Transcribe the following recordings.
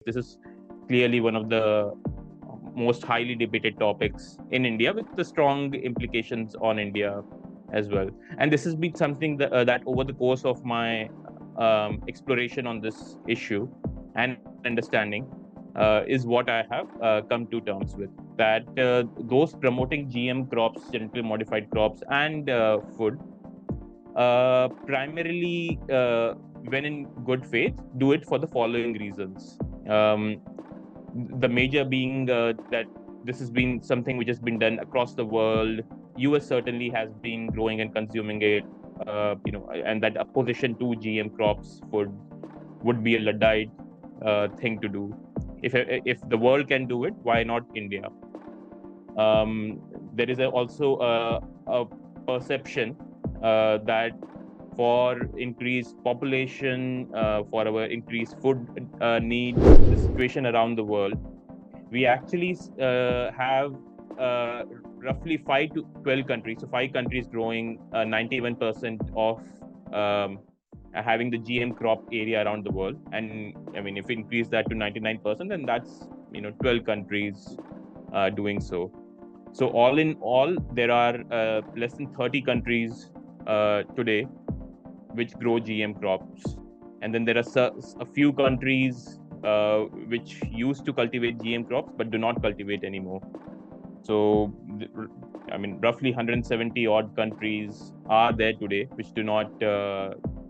This is clearly one of the most highly debated topics in India, with the strong implications on India as well. And this has been something that over the course of my exploration on this issue and understanding is what I have come to terms with. That those promoting GM crops, genetically modified crops, and food primarily, when in good faith, do it for the following reasons. The major being that this has been something which has been done across the world. US certainly has been growing and consuming it, and that opposition to GM crops would be a Luddite thing to do. If the world can do it, why not India? There is also a perception that for increased population, for our increased food needs, the situation around the world, we actually have uh, roughly 5 to 12 countries. So 5 countries growing 91% of um, having the GM crop area around the world. And I mean, if we increase that to 99%, then that's 12 countries doing so. So all in all, there are less than 30 countries today which grow GM crops, and then there are a few countries which used to cultivate GM crops but do not cultivate anymore. So, I mean, roughly 170 odd countries are there today which do not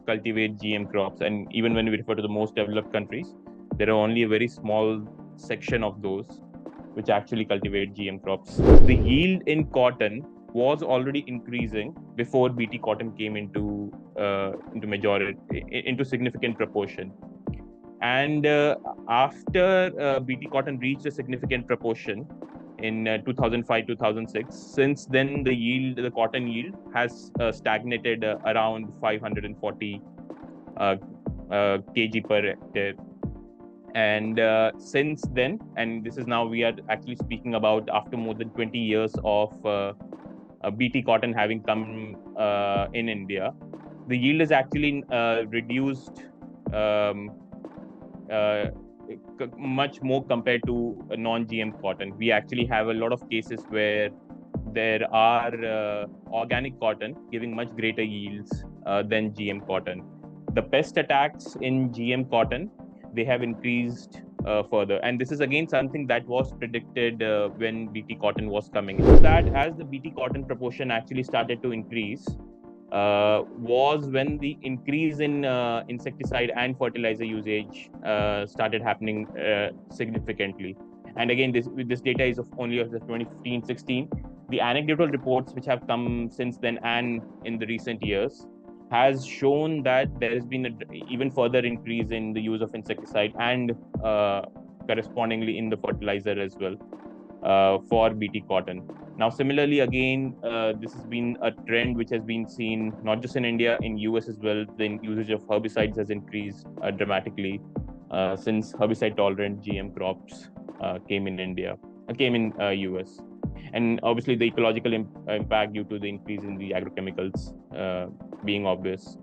cultivate GM crops, and even when we refer to the most developed countries, there are only a very small section of those which actually cultivate GM crops. The yield in cotton was already increasing before BT cotton came into significant proportion. And after BT cotton reached a significant proportion in 2005, 2006, since then the cotton yield has stagnated around 540 uh, kg per hectare. And since then, and this is now, we are actually speaking about after more than 20 years of BT cotton having come in India, the yield is actually reduced um, uh, much more compared to non-GM cotton. We actually have a lot of cases where there are organic cotton giving much greater yields than GM cotton. The pest attacks in GM cotton, they have increased further, and this is again something that was predicted when BT cotton was coming. That as the BT cotton proportion actually started to increase, was when the increase in insecticide and fertilizer usage started happening significantly. And again, this data is of only of the 2015-16. The anecdotal reports which have come since then and in the recent years has shown that there has been an even further increase in the use of insecticide and correspondingly in the fertilizer as well for BT cotton. Now, similarly, again, this has been a trend which has been seen not just in India, in US as well. The usage of herbicides has increased dramatically since herbicide-tolerant GM crops came in US, and obviously the ecological impact due to the increase in the agrochemicals being obvious.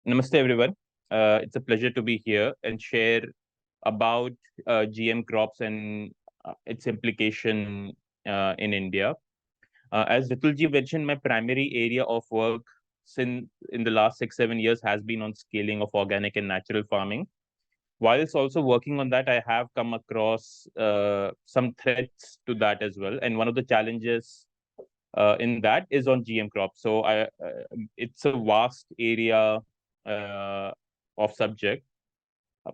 Namaste, everyone. It's a pleasure to be here and share about GM crops and its implication in India. As Ritulji mentioned, my primary area of work since in the last 6-7 years has been on scaling of organic and natural farming. Whilst also working on that, I have come across some threats to that as well. And one of the challenges in that is on GM crops. So it's a vast area uh, of subject,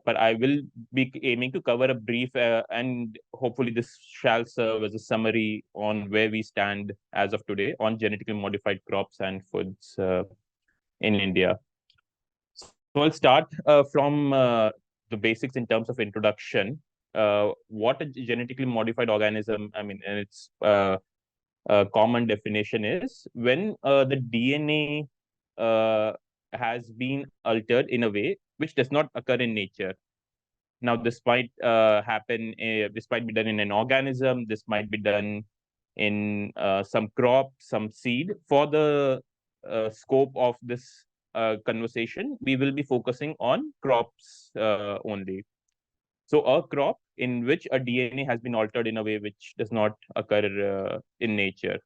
but I will be aiming to cover a brief, and hopefully this shall serve as a summary on where we stand as of today on genetically modified crops and foods in India. So I'll start from the basics in terms of introduction. What a genetically modified organism, I mean, and its common definition is when the DNA has been altered in a way which does not occur in nature. Now, this might happen, this might be done in an organism, this might be done in some crop, some seed. For the scope of this conversation, we will be focusing on crops only. So, a crop in which a DNA has been altered in a way which does not occur in nature.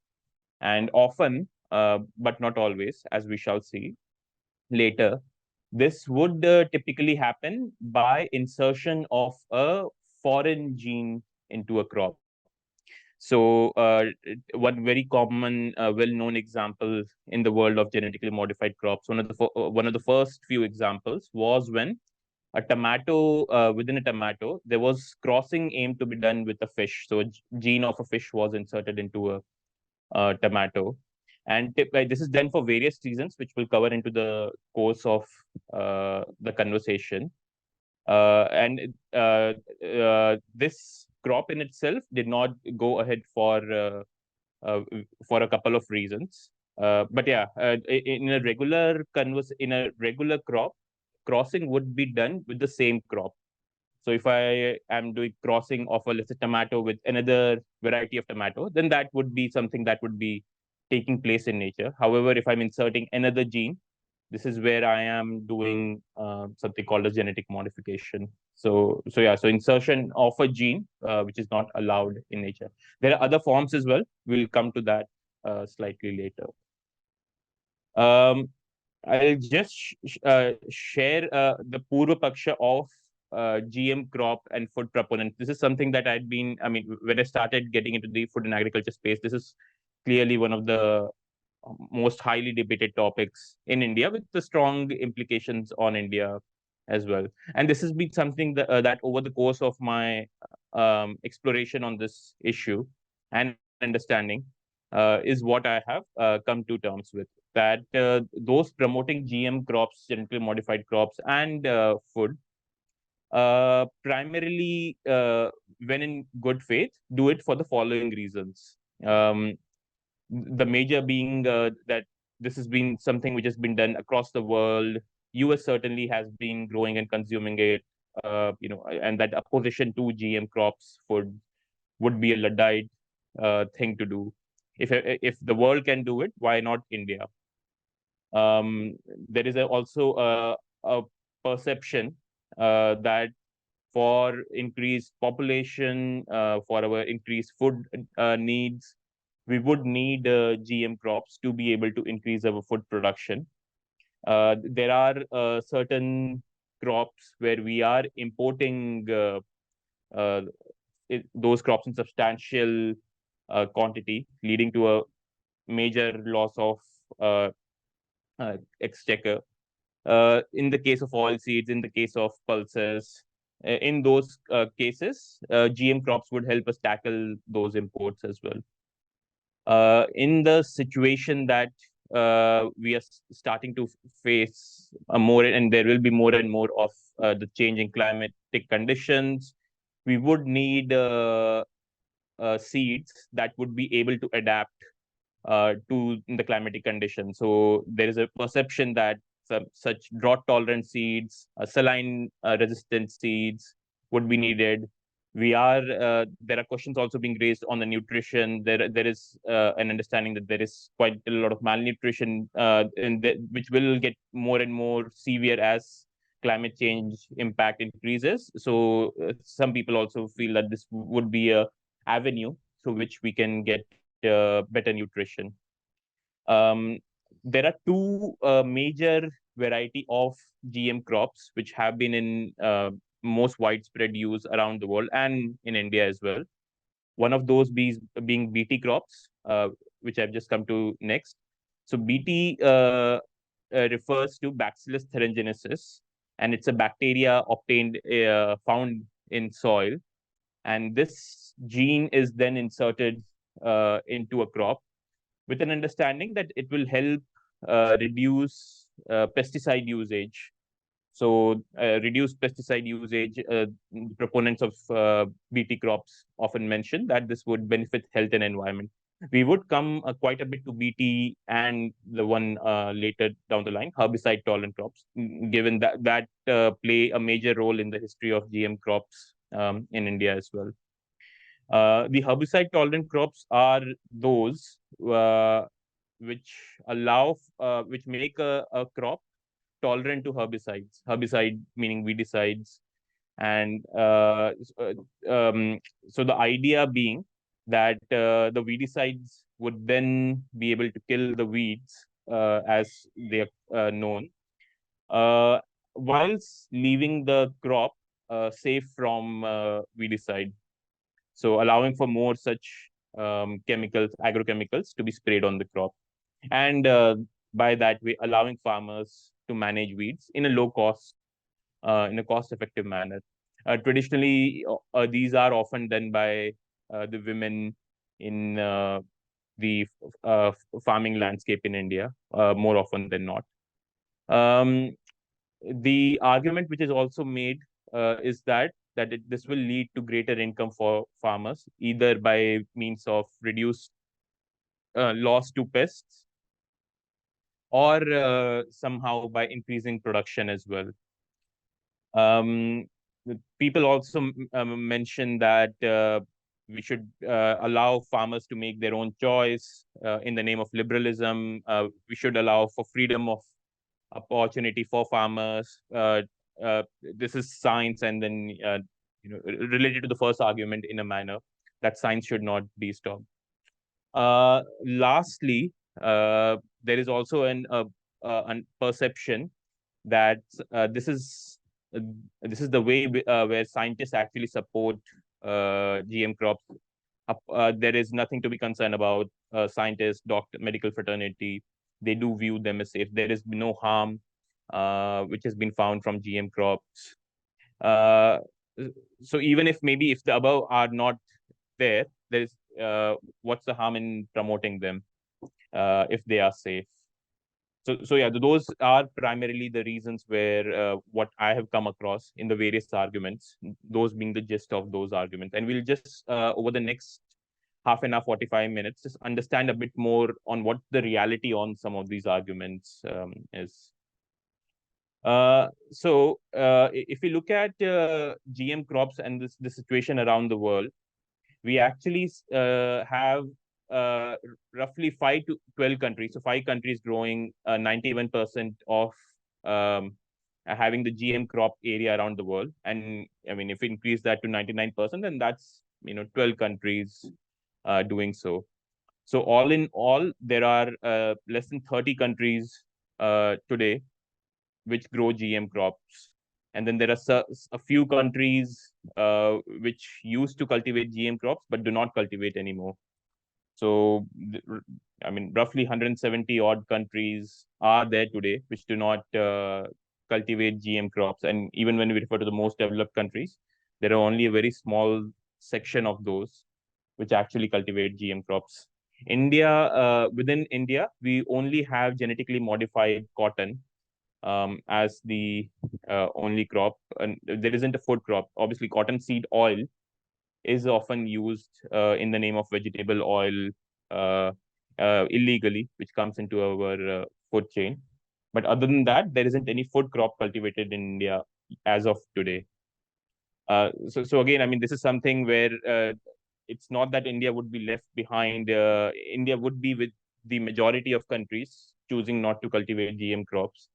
And often, but not always, as we shall see later, this would typically happen by insertion of a foreign gene into a crop. So, one very common, well-known example in the world of genetically modified crops, one of the first few examples was when a tomato, within a tomato, there was crossing aimed to be done with a fish. So, a gene of a fish was inserted into a tomato. And this is done for various reasons, which we'll cover into the course of the conversation. And this crop in itself did not go ahead uh, for a couple of reasons. But yeah, in a regular crop, crossing would be done with the same crop. So if I am doing crossing of a, let's say, tomato with another variety of tomato, then that would be something that would be taking place in nature. However, if I'm inserting another gene, this is where I am doing something called as genetic modification. So yeah, so insertion of a gene, which is not allowed in nature. There are other forms as well. We'll come to that slightly later. Um, I'll just share the Purva Paksha of GM crop and food proponents. This is something that I mean, when I started getting into the food and agriculture space, this is clearly one of the most highly debated topics in India, with the strong implications on India as well. And this has been something that over the course of my exploration on this issue and understanding is what I have come to terms with. That those promoting GM crops, genetically modified crops, and food, primarily, when in good faith, do it for the following reasons. The major being that this has been something which has been done across the world. US certainly has been growing and consuming it, and that opposition to GM crops would be a Luddite thing to do. If the world can do it, why not India? There is also a perception that for increased population, for our increased food needs, we would need GM crops to be able to increase our food production. There are certain crops where we are importing uh, those crops in substantial quantity, leading to a major loss of uh, exchequer. In the case of oil seeds, in the case of pulses, in those cases, GM crops would help us tackle those imports as well. In the situation that we are starting to face more, and there will be more and more of the changing climatic conditions, we would need seeds that would be able to adapt to the climatic conditions. So there is a perception that such drought tolerant seeds, saline resistant seeds would be needed. There are questions also being raised on the nutrition. There is an understanding that there is quite a lot of malnutrition, which will get more and more severe as climate change impact increases. So some people also feel that this would be a avenue through which we can get better nutrition. Um, there are two major variety of GM crops which have been in most widespread use around the world and in India as well. One of those being BT crops, which I've just come to next. So BT refers to Bacillus thuringiensis, and it's a bacteria found in soil. And this gene is then inserted into a crop with an understanding that it will help reduce pesticide usage. So, reduced pesticide usage, proponents of BT crops often mention that this would benefit health and environment. We would come quite a bit to BT and the one later down the line, herbicide tolerant crops, given that play a major role in the history of GM crops in India as well. The herbicide tolerant crops are those which which make a crop tolerant to herbicides. Herbicide meaning weedicides, and so the idea being that the weedicides would then be able to kill the weeds as they are known, uh, whilst leaving the crop safe from weedicide. So allowing for more such chemicals, agrochemicals to be sprayed on the crop, and by that way allowing farmers to manage weeds in a cost-effective manner. Traditionally, these are often done by the women in the farming landscape in India, more often than not. Um, the argument which is also made is that this will lead to greater income for farmers, either by means of reduced loss to pests, or somehow by increasing production as well. Um, People also mention that we should allow farmers to make their own choice in the name of liberalism. We should allow for freedom of opportunity for farmers. This is science, and then related to the first argument in a manner that science should not be stopped. Lastly, there is also an perception that this is the way where scientists actually support GM crops. There is nothing to be concerned about. Scientists, doctor, medical fraternity, they do view them as safe. There is no harm which has been found from GM crops. Uh, so even if maybe if the above are not there, there is what's the harm in promoting them if they are safe? So yeah, those are primarily the reasons where what I have come across in the various arguments, those being the gist of those arguments. And we'll just over the next half an hour, 45 minutes, just understand a bit more on what the reality on some of these arguments is. If we look at GM crops and the situation around the world, we actually have uh, roughly 5 to 12 countries. So 5 countries growing 91% of having the GM crop area around the world. And I mean, if we increase that to 99%, then that's 12 countries doing so. So all in all, there are less than 30 countries today which grow GM crops. And then there are a few countries which used to cultivate GM crops but do not cultivate anymore. So, I mean, roughly 170 odd countries are there today which do not cultivate GM crops. And even when we refer to the most developed countries, there are only a very small section of those which actually cultivate GM crops. Within India, we only have genetically modified cotton as the only crop, and there isn't a food crop. Obviously, cottonseed oil is often used in the name of vegetable oil uh, illegally, which comes into our food chain. But other than that, there isn't any food crop cultivated in India as of today. So again, I mean, this is something where it's not that India would be left behind. India would be with the majority of countries choosing not to cultivate GM crops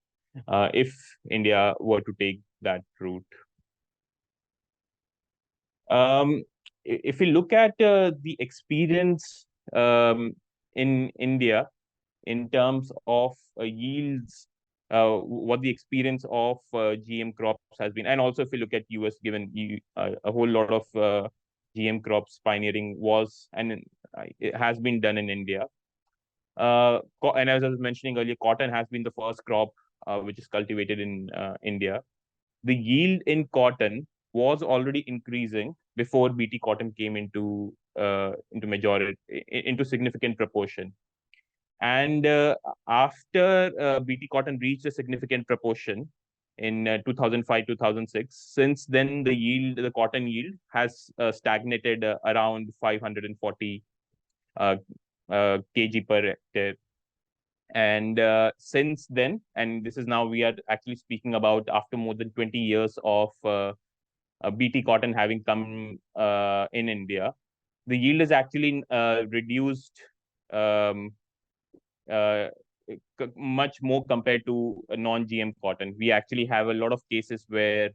if India were to take that route. Um, if we look at the experience in India in terms of yields, what the experience of GM crops has been, and also if we look at US, given a whole lot of GM crops pioneering was and it has been done in India. And as I was mentioning earlier, cotton has been the first crop which is cultivated in India. The yield in cotton was already increasing before BT cotton came into significant proportion. And after BT cotton reached a significant proportion in 2005 2006, since then the cotton yield has stagnated around 540 kg per hectare. And since then, and this is now we are actually speaking about after more than 20 years of BT cotton having come in India, the yield is actually reduced um, uh, much more compared to a non-GM cotton. We actually have a lot of cases where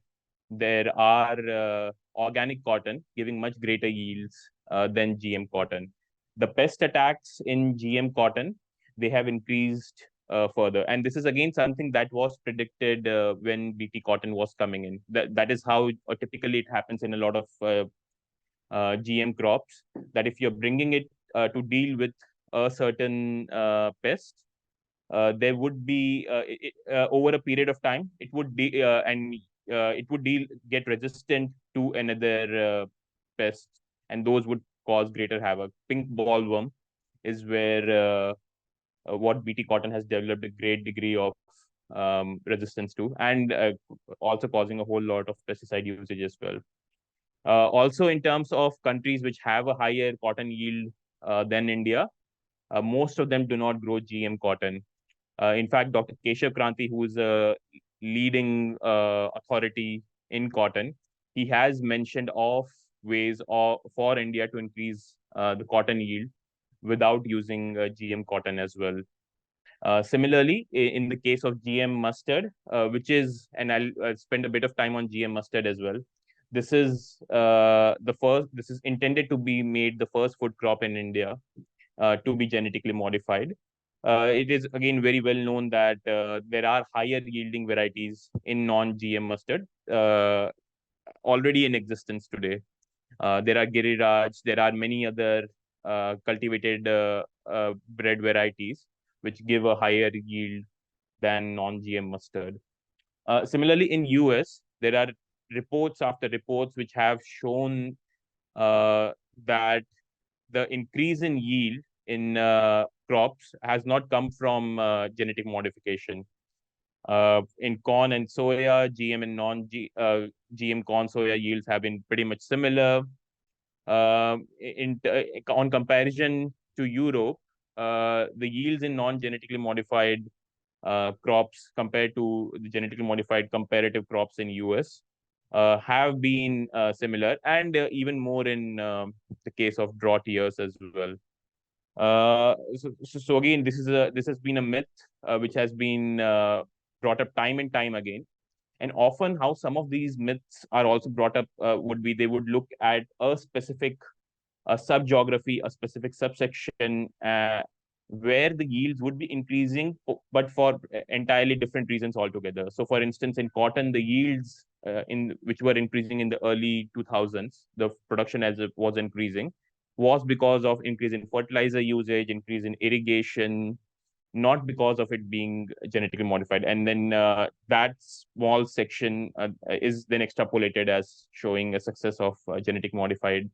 there are organic cotton giving much greater yields than GM cotton. The pest attacks in GM cotton, they have increased further. And this is again something that was predicted when BT cotton was coming in. That is how typically it happens in a lot of GM crops, that if you're bringing it to deal with a certain pest, there would be over a period of time it would be and it would get resistant to another pest, and those would cause greater havoc. Pink bollworm is where what BT cotton has developed a great degree of resistance to, and also causing a whole lot of pesticide usage as well. Also, in terms of countries which have a higher cotton yield than India, most of them do not grow GM cotton. In fact, Dr. Keshav Kranti, who is a leading authority in cotton, he has mentioned of ways for India to increase the cotton yield without using GM cotton as well. Similarly, in the case of GM mustard, which is, and I'll spend a bit of time on GM mustard as well. This is the first. This is intended to be made the first food crop in India to be genetically modified. It is again very well known that there are higher yielding varieties in non-GM mustard already in existence today. There are Giriraj, there are many other cultivated bread varieties which give a higher yield than non-GM mustard. Similarly, in US, there are reports after reports which have shown that the increase in yield in crops has not come from genetic modification. In corn and soya, GM and non-GM corn soya yields have been pretty much similar. On comparison to Europe, the yields in non-genetically modified crops compared to the genetically modified comparative crops in US have been similar, and even more in the case of drought years as well. So again, this has been a myth which has been brought up time and time again. And often, how some of these myths are also brought up would be they would look at a specific subgeography, a specific subsection where the yields would be increasing, but for entirely different reasons altogether. So, for instance, in cotton, the yields in which were increasing in the early 2000s, the production as it was increasing, was because of increase in fertilizer usage, increase in irrigation, not because of it being genetically modified. And then that small section is then extrapolated as showing a success of genetic modification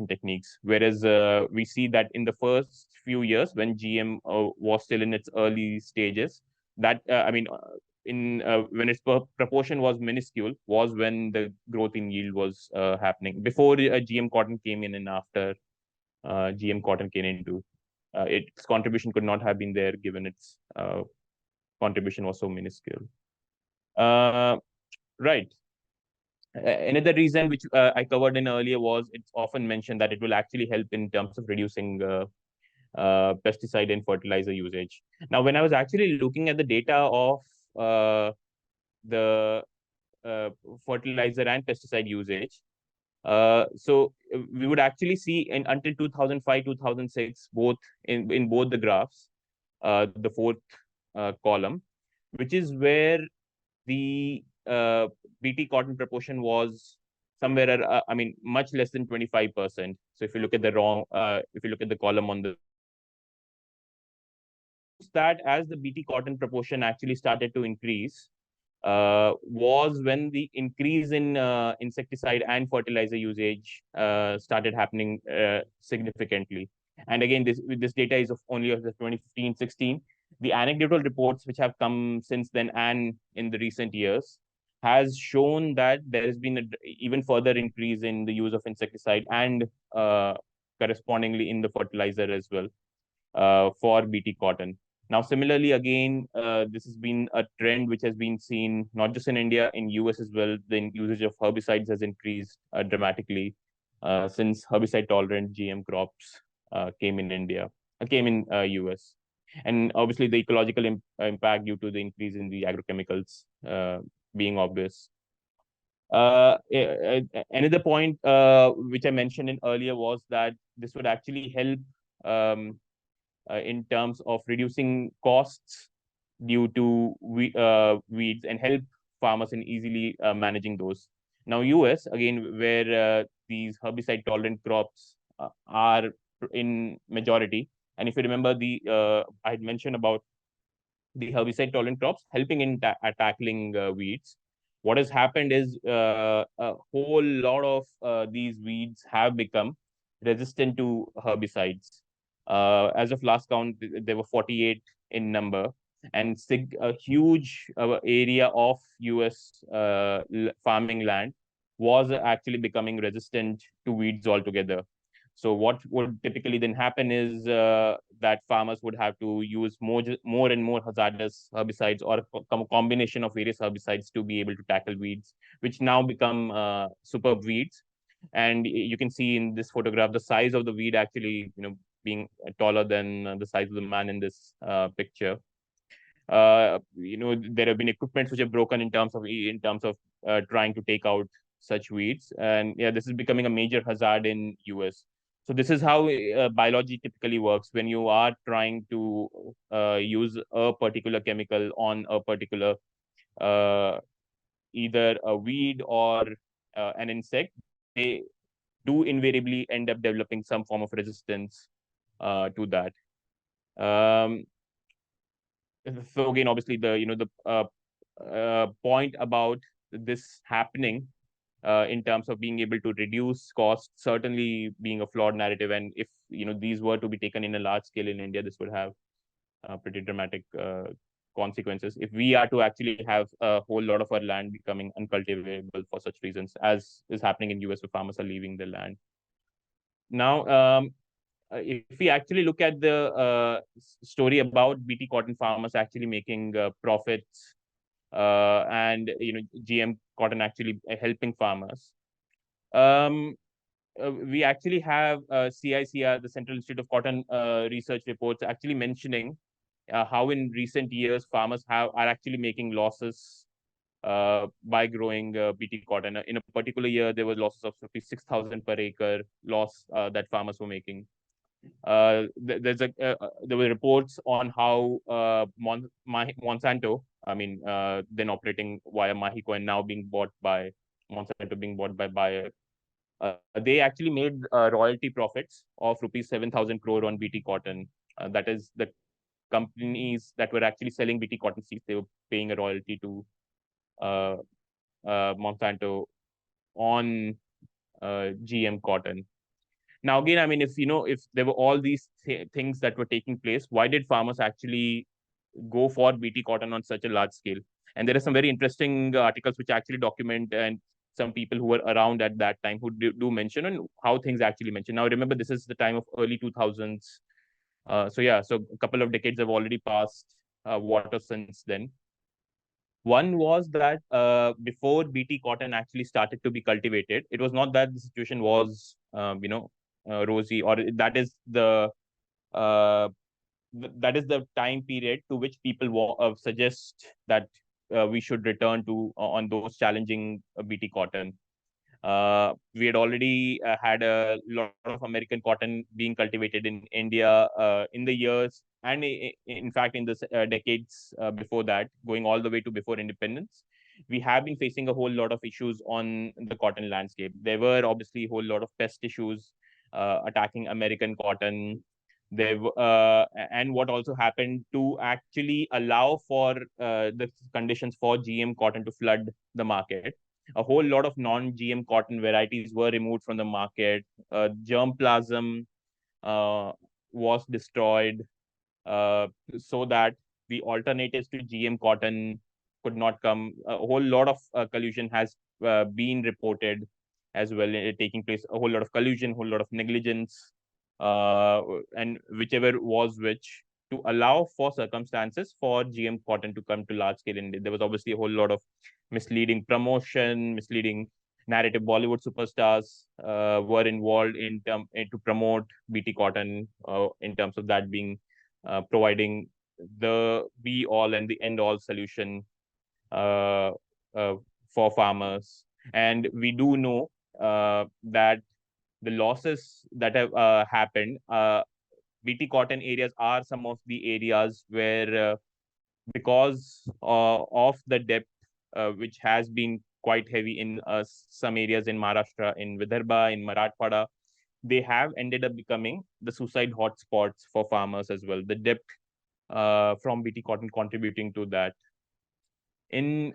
techniques. Whereas we see that in the first few years when GM was still in its early stages, that in when its proportion was minuscule, was when the growth in yield was happening before GM cotton came in, and after GM cotton came into its contribution could not have been there given its contribution was so minuscule. Right. Another reason which I covered in earlier was it's often mentioned that it will actually help in terms of reducing pesticide and fertilizer usage. Now, when I was actually looking at the data of the fertilizer and pesticide usage, so we would actually see until 2005, 2006, both in both the graphs, the fourth column, which is where the BT cotton proportion was somewhere, much less than 25%. So if you look at if you look at the column on the that, as the BT cotton proportion actually started to increase, was when the increase in insecticide and fertilizer usage started happening significantly. And again, this data is only of the 2015-16. The anecdotal reports which have come since then and in the recent years has shown that there has been even further increase in the use of insecticide and correspondingly in the fertilizer as well for BT cotton. Now, similarly, again, this has been a trend which has been seen not just in India, in US as well. The usage of herbicides has increased dramatically since herbicide-tolerant GM crops came in India, came in US, and obviously the ecological impact due to the increase in the agrochemicals being obvious. Another point which I mentioned in earlier was that this would actually help um, in terms of reducing costs due to weeds and help farmers in easily managing those. Now, US again, where these herbicide tolerant crops are in majority, and if you remember I had mentioned about the herbicide tolerant crops helping in tackling weeds. What has happened is a whole lot of these weeds have become resistant to herbicides. As of last count, there were 48 in number, and a huge area of US farming land was actually becoming resistant to weeds altogether. So what would typically then happen is that farmers would have to use more and more hazardous herbicides or a combination of various herbicides to be able to tackle weeds, which now become superb weeds. And you can see in this photograph the size of the weed actually, being taller than the size of the man in this picture. There have been equipments which have broken in terms of trying to take out such weeds, and yeah, this is becoming a major hazard in US. So this is how biology typically works when you are trying to use a particular chemical on a particular uh, either a weed or an insect. They do invariably end up developing some form of resistance to that. Um, so again, obviously, the point about this happening in terms of being able to reduce costs certainly being a flawed narrative, and if these were to be taken in a large scale in India, this would have pretty dramatic consequences if we are to actually have a whole lot of our land becoming uncultivable for such reasons, as is happening in US where farmers are leaving the land. Now, if we actually look at the story about BT cotton farmers actually making profits and GM cotton actually helping farmers, we actually have CICR, the Central Institute of Cotton Research reports actually mentioning how in recent years farmers are actually making losses by growing BT cotton. In a particular year, there was losses of 6,000 per acre loss that farmers were making. There were reports on how Monsanto, I mean, then operating via Mahiko and now being bought by Monsanto, being bought by Bayer. They actually made royalty profits of rupees 7,000 crore on BT cotton. That is the companies that were actually selling BT cotton seeds. They were paying a royalty to uh, Monsanto on GM cotton. Now, again, I mean, if there were all these things that were taking place, why did farmers actually go for BT cotton on such a large scale? And there are some very interesting articles which actually document and some people who were around at that time who do mention on how things actually mention. Now, remember, this is the time of early 2000s. So yeah, so a couple of decades have already passed water since then. One was that before BT cotton actually started to be cultivated, it was not that the situation was, rosy, or uh, that is the time period to which people suggest that we should return to on those challenging BT cotton. We had already had a lot of American cotton being cultivated in India in the years, and in fact, in the decades before that, going all the way to before independence. We have been facing a whole lot of issues on the cotton landscape. There were obviously a whole lot of pest issues attacking American cotton. And what also happened to actually allow for the conditions for GM cotton to flood the market, a whole lot of non-GM cotton varieties were removed from the market. Germplasm uh, was destroyed so that the alternatives to GM cotton could not come. A whole lot of collusion has been reported as well, taking place. A whole lot of collusion, a whole lot of negligence uh, and whichever was which, to allow for circumstances for GM cotton to come to large scale in India. There was obviously a whole lot of misleading promotion, misleading narrative. Bollywood superstars were involved to promote BT cotton, in terms of that being providing the be all and the end all solution uh, uh, for farmers. And we do know that the losses that have happened, BT cotton areas are some of the areas where, because of the depth, which has been quite heavy in some areas in Maharashtra, in Vidarbha, in Marathwada, they have ended up becoming the suicide hotspots for farmers as well. The depth from BT cotton contributing to that. In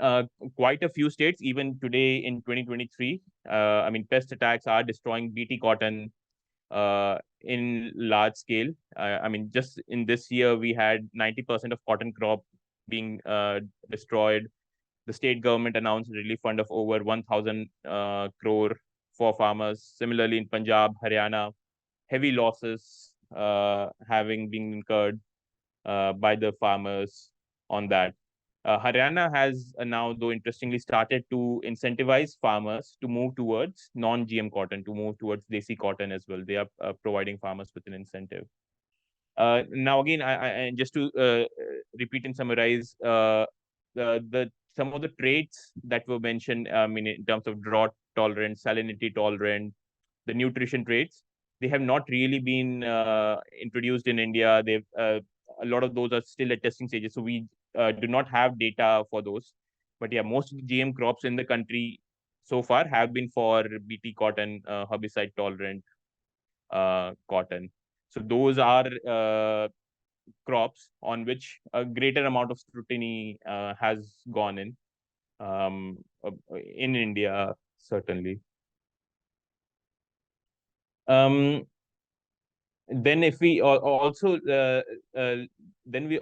quite a few states, even today in 2023, I mean, pest attacks are destroying BT cotton in large scale. I mean, just in this year, we had 90% of cotton crop being destroyed. The state government announced a relief fund of over 1,000 crore for farmers. Similarly, in Punjab, Haryana, heavy losses having been incurred by the farmers on that. Haryana has now, though interestingly, started to incentivize farmers to move towards non-GM cotton, to move towards desi cotton as well. They are providing farmers with an incentive. Now, again, just to repeat and summarize, the some of the traits that were mentioned, I mean, in terms of drought tolerant, salinity tolerant, the nutrition traits, they have not really been introduced in India. They've A lot of those are still at testing stages, so we do not have data for those. But yeah, most of the GM crops in the country so far have been for BT cotton, herbicide tolerant cotton. So those are crops on which a greater amount of scrutiny has gone in India, certainly. Um, then if we also uh, then we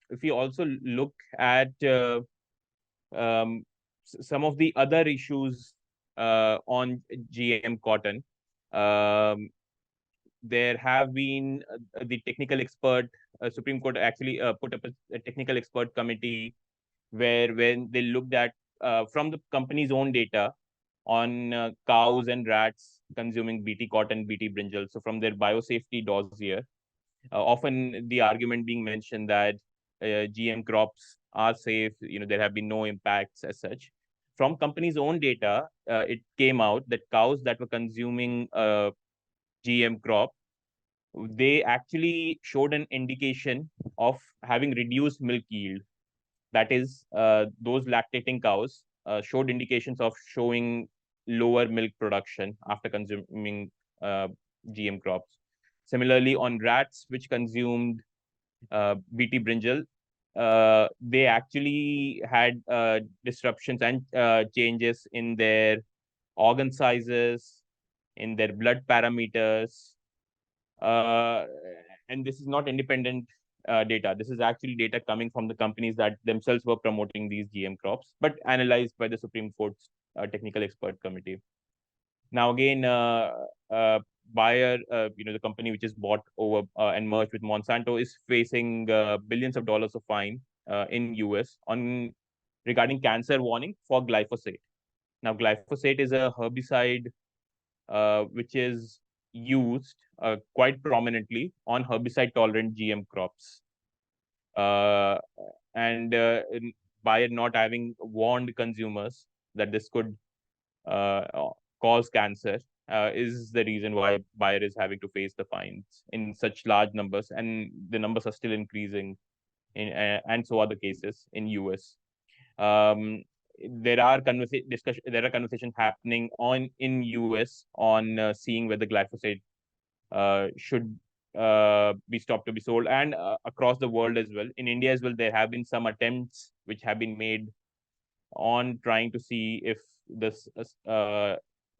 if we also look at some of the other issues on GM cotton, um, there have been the technical expert, Supreme Court actually put up a technical expert committee where, when they looked at from the company's own data on cows and rats consuming BT cotton, BT brinjal. So from their biosafety dossier, often the argument being mentioned that GM crops are safe. There have been no impacts as such. From company's own data, it came out that cows that were consuming GM crop, they actually showed an indication of having reduced milk yield. That is, those lactating cows showed indications of showing lower milk production after consuming GM crops. Similarly, on rats which consumed BT brinjal, they actually had disruptions and changes in their organ sizes, in their blood parameters, uh, and this is not independent data. This is actually data coming from the companies that themselves were promoting these GM crops, but analyzed by the Supreme Court's technical expert committee. Now, again, Bayer, the company which is bought over and merged with Monsanto, is facing billions of dollars of fine in US on regarding cancer warning for glyphosate. Now, glyphosate is a herbicide which is used quite prominently on herbicide tolerant GM crops. Uh, and By not having warned consumers that this could uh, cause cancer, is the reason why Bayer is having to face the fines in such large numbers, and the numbers are still increasing. And so are the cases in US. Um, there are conversations happening in US on seeing whether glyphosate should be stopped to be sold, and across the world as well. In India as well, there have been some attempts which have been made on trying to see if this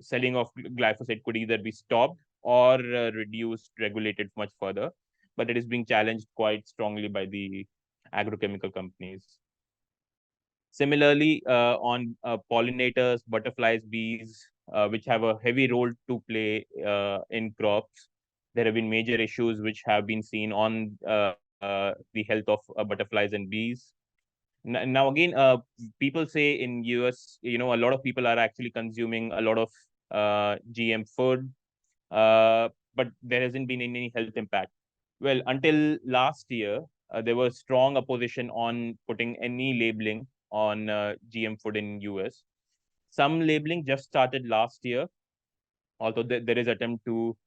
selling of glyphosate could either be stopped or reduced, regulated much further. But it is being challenged quite strongly by the agrochemical companies. Similarly, on pollinators, butterflies, bees, which have a heavy role to play in crops, There have been major issues which have been seen on the health of butterflies and bees. Now again, people say in US, a lot of people are actually consuming a lot of GM food, but there hasn't been any health impact. Well, until last year, there was strong opposition on putting any labeling on GM food in US. Some labeling just started last year, although there is attempt to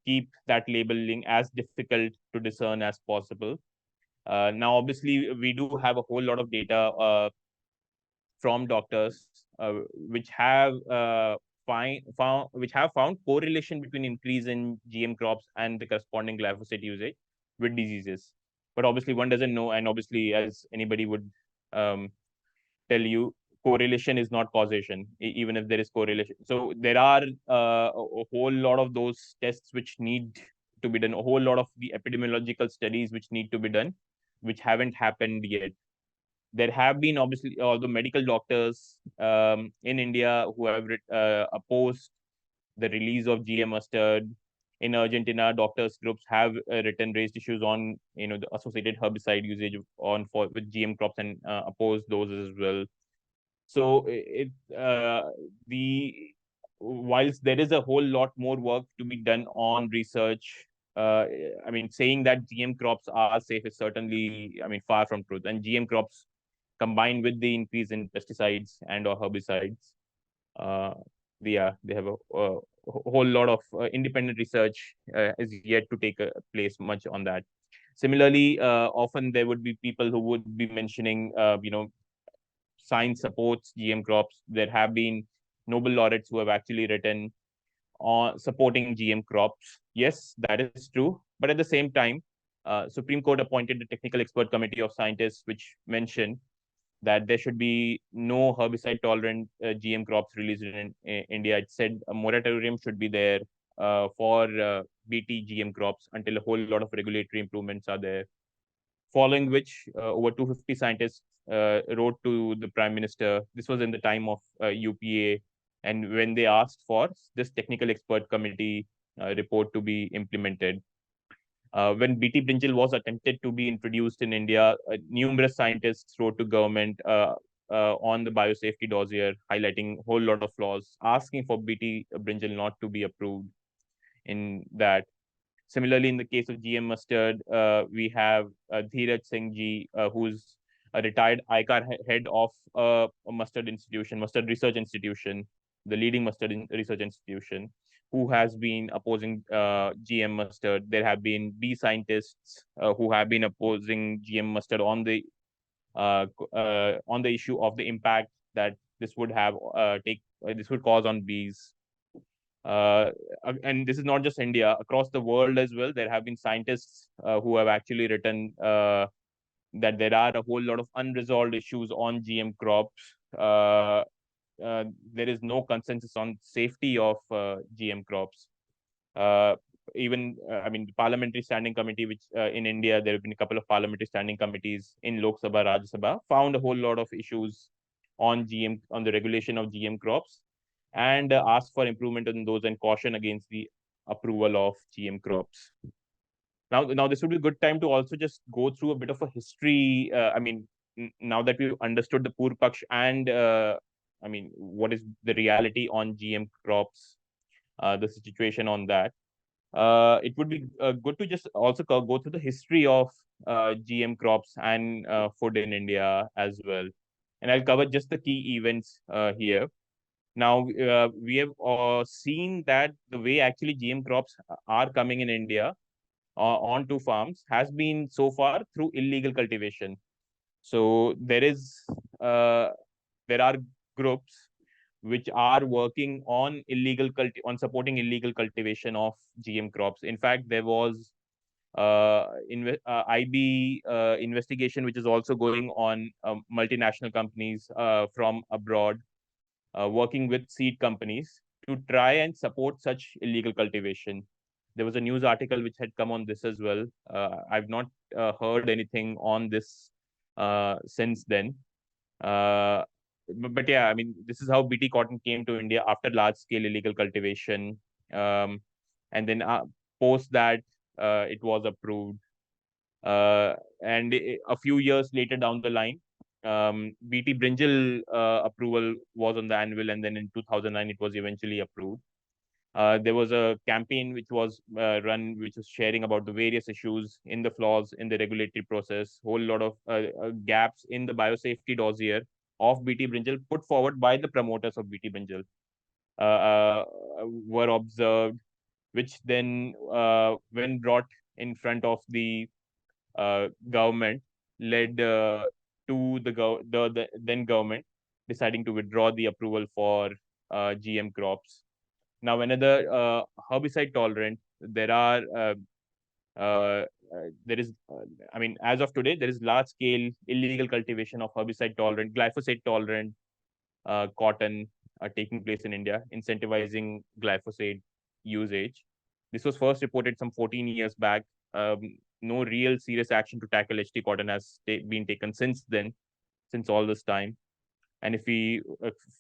keep that labeling as difficult to discern as possible. Now, obviously, we do have a whole lot of data from doctors which have found correlation between increase in GM crops and the corresponding glyphosate usage with diseases. But obviously, one doesn't know, and obviously, as anybody would um, tell you, correlation is not causation, even if there is correlation. So there are a whole lot of those tests which need to be done, a whole lot of the epidemiological studies which need to be done, which haven't happened yet. There have been obviously all the medical doctors in India who have opposed the release of GM mustard. In Argentina, doctors groups have raised issues on the associated herbicide usage on for with GM crops and opposed those as well. So the whilst there is a whole lot more work to be done on research, I mean, saying that GM crops are safe is certainly, I mean, far from truth. And GM crops combined with the increase in pesticides and or herbicides, uh, they have a whole lot of independent research is yet to take place much on that. Similarly, often there would be people who would be mentioning, science supports GM crops. There have been Nobel laureates who have actually written on supporting GM crops. Yes, that is true. But at the same time, Supreme Court appointed a technical expert committee of scientists which mentioned that there should be no herbicide tolerant GM crops released in India. It said a moratorium should be there for BT GM crops until a whole lot of regulatory improvements are there. Following which, over 250 scientists wrote to the Prime Minister. This was in the time of UPA, and when they asked for this technical expert committee report to be implemented. When BT brinjal was attempted to be introduced in India, numerous scientists wrote to government on the biosafety dossier, highlighting a whole lot of flaws, asking for BT brinjal not to be approved in that. Similarly, in the case of GM mustard, we have Dheeraj Singh ji, who's a retired ICAR head of a mustard research institution, the leading research institution, who has been opposing GM mustard. There have been bee scientists who have been opposing GM mustard on the issue of the impact that this would have this would cause on bees. Uh, and this is not just India, across the world as well. There have been scientists who have actually written that there are a whole lot of unresolved issues on GM crops. There is no consensus on safety of GM crops. Uh, Even, I mean, the Parliamentary Standing Committee, which in India, there have been a couple of parliamentary standing committees in Lok Sabha, Rajya Sabha, found a whole lot of issues on on the regulation of GM crops, and ask for improvement in those and caution against the approval of GM crops. Now this would be a good time to also just go through a bit of a history. I mean, now that we've understood the Purpaksh and I mean, what is the reality on GM crops, the situation on that. It would be good to just also go through the history of GM crops and food in India as well. And I'll cover just the key events here. Now, we have seen that the way actually GM crops are coming in India onto farms has been so far through illegal cultivation. So uh, there are groups which are working on on supporting illegal cultivation of GM crops. In fact, there was IB investigation which is also going on multinational companies from abroad working with seed companies to try and support such illegal cultivation. There was a news article which had come on this as well. I've not heard anything on this since then. Uh, but yeah, I mean, this is how BT cotton came to India after large scale illegal cultivation. And then post that it was approved. And a few years later down the line, BT Brinjal approval was on the anvil, and then in 2009 it was eventually approved. There was a campaign which was run, which was sharing about the various issues in the flaws in the regulatory process, whole lot of gaps in the biosafety dossier of BT Brinjal put forward by the promoters of BT Brinjal were observed, which then, when brought in front of the government, led to the then government deciding to withdraw the approval for GM crops. Now, another herbicide tolerant, uh, there is, I mean, as of today, there is large scale illegal cultivation of herbicide tolerant, glyphosate tolerant cotton taking place in India, incentivizing glyphosate usage. This was first reported some 14 years back. No real serious action to tackle HT cotton has been taken since then, since all this time. And if we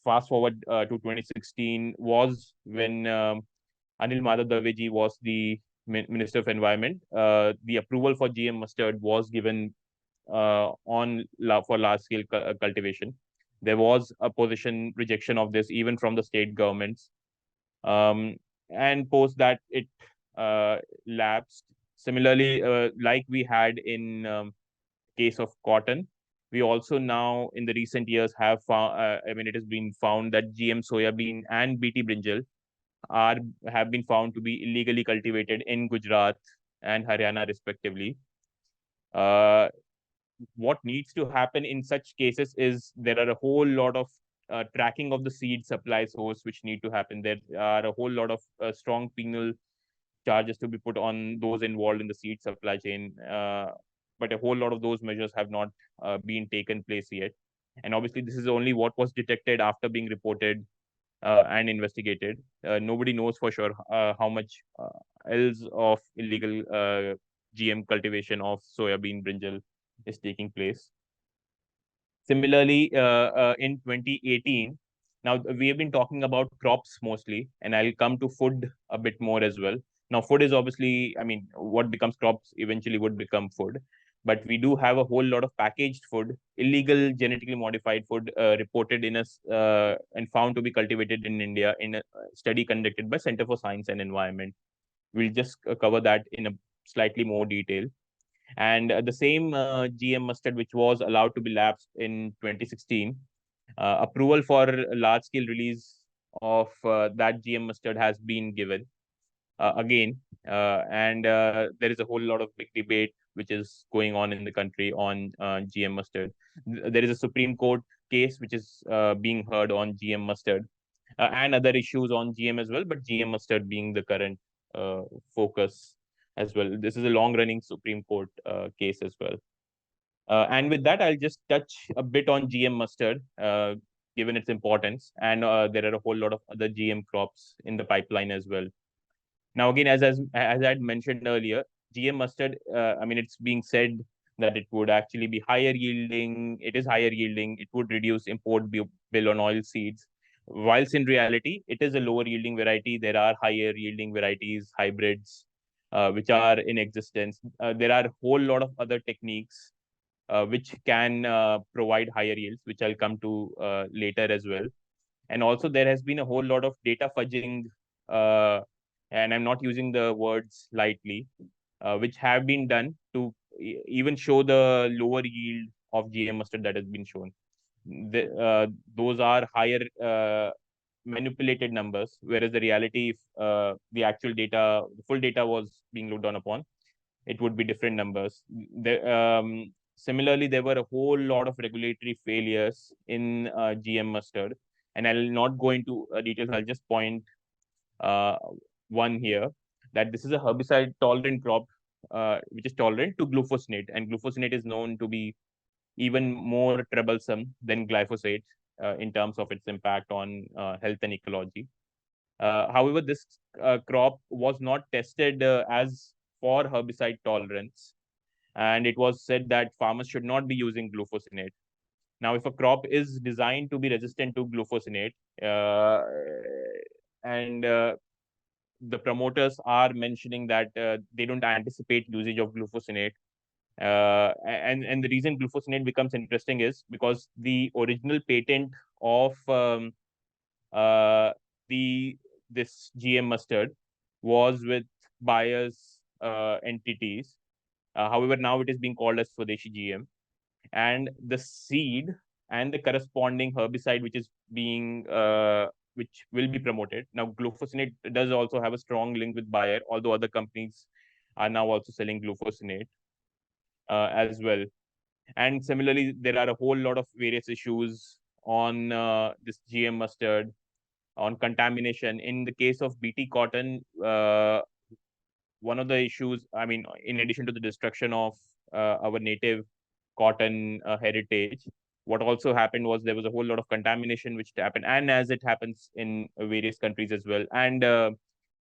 fast forward to 2016, was when Anil Madhav Daveji was the Minister of Environment. The approval for GM mustard was given for large scale cultivation. There was a position rejection of this even from the state governments. And post that, it lapsed. Similarly, like we had in case of cotton, we also now in the recent years have found, I mean, it has been found that GM soybean and BT brinjal are have been found to be illegally cultivated in Gujarat and Haryana respectively. Uh, what needs to happen in such cases is there are a whole lot of tracking of the seed supply source which need to happen. There are a whole lot of strong penal charges to be put on those involved in the seed supply chain. But a whole lot of those measures have not been taken place yet. And obviously, this is only what was detected after being reported and investigated. Nobody knows for sure how much else of illegal GM cultivation of soybean brinjal is taking place. Similarly, in 2018, now we have been talking about crops mostly, and I'll come to food a bit more as well. Now, food is obviously, I mean, what becomes crops eventually would become food. But we do have a whole lot of packaged food, illegal genetically modified food reported in us and found to be cultivated in India in a study conducted by Center for Science and Environment. We'll just cover that in a slightly more detail. And the same GM mustard, which was allowed to be lapsed in 2016, approval for large scale release of that GM mustard has been given again. And there is a whole lot of big debate which is going on in the country on GM mustard. There is a Supreme Court case which is being heard on GM mustard and other issues on GM as well, but GM mustard being the current focus as well. This is a long running Supreme Court case as well. And with that, I'll just touch a bit on GM mustard, given its importance. And there are a whole lot of other GM crops in the pipeline as well. Now, again, as I had mentioned earlier, GM mustard, I mean, it's being said that it would actually be higher yielding. It is higher yielding. It would reduce import bill on oil seeds. Whilst in reality, it is a lower yielding variety. There are higher yielding varieties, hybrids, which are in existence. There are a whole lot of other techniques which can provide higher yields, which I'll come to later as well. And also, there has been a whole lot of data fudging, and I'm not using the words lightly, which have been done to even show the lower yield of GM mustard that has been shown. Those are higher manipulated numbers, whereas the reality, if the actual data, the full data was being looked on upon, it would be different numbers. Similarly, there were a whole lot of regulatory failures in GM mustard, and I'll not go into details. I'll just point uh, one here, that this is a herbicide tolerant crop, which is tolerant to glufosinate, and glufosinate is known to be even more troublesome than glyphosate in terms of its impact on health and ecology. However, this crop was not tested as for herbicide tolerance, and it was said that farmers should not be using glufosinate. Now, if a crop is designed to be resistant to glufosinate, and the promoters are mentioning that they don't anticipate usage of glufosinate. And the reason glufosinate becomes interesting is because the original patent of uh, the this GM mustard was with Bayer's entities. However, now it is being called as Swadeshi GM, and the seed and the corresponding herbicide which will be promoted. Now, glufosinate does also have a strong link with Bayer, although other companies are now also selling glufosinate as well. And similarly, there are a whole lot of various issues on this GM mustard, on contamination. In the case of BT cotton, one of the issues, I mean, in addition to the destruction of our native cotton heritage, what also happened was there was a whole lot of contamination which happened, and as it happens in various countries as well. And